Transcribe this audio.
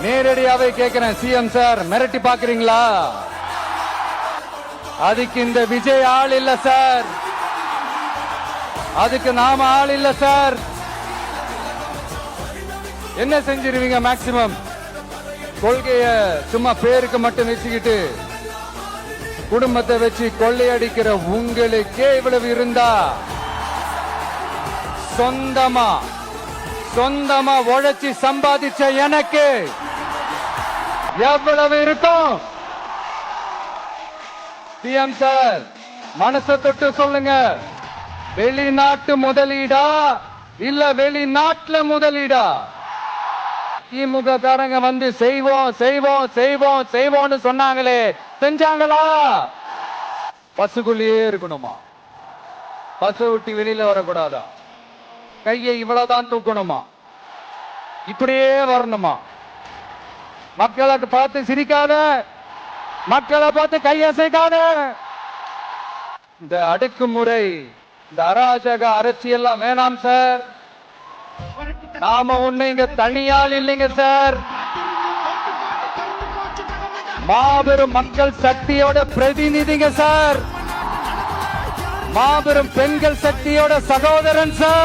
நேரடியாவே கேக்குறேன் CM sir, மிரட்டி பாக்குறீங்களா? அதுக்கு இந்த விஜய் ஆள் இல்ல சார், அதுக்கு நாம ஆள் இல்ல சார். என்ன செஞ்சிருவீங்க? மேக்சிமம் கொள்கைய சும்மா பேருக்கு மட்டும் வச்சுக்கிட்டு குடும்பத்தை வச்சு கொள்ளையடிக்கிற உங்களுக்கே இவ்வளவு இருந்தா, சொந்தமா உழைச்சி சம்பாதிச்ச எனக்கு எவ்வளவு இருக்கும்? சிஎம் சார், மனசை தொட்டு சொல்லுங்க, வெளிநாட்டு முதலீடா இல்ல வெளிநாட்டுல முதலீடா? திமுக காரங்க வந்து செய்வோம் செய்வோம் செய்வோம் செய்வோம்னு சொன்னாங்களே, செஞ்சாங்களா? பசுக்குள்ளேயே இருக்கணுமா? பசு விட்டு வெளியில வரக்கூடாதா? கையை இவ்வளவுதான் தூக்கணுமா? இப்படியே வரணுமா? மக்களை பார்த்து சிரிக்காத, மக்களை பார்த்து கையசைக்காத. இந்த அடக்குமுறை, இந்த அராஜக அரசியல் வேணாம் சார். நாம ஒண்ணு இங்க தனியால் இல்லைங்க சார், மாபெரும் மக்கள் சக்தியோட பிரதிநிதிங்க சார், மாபெரும் பெண்கள் சக்தியோட சகோதரன் சார்.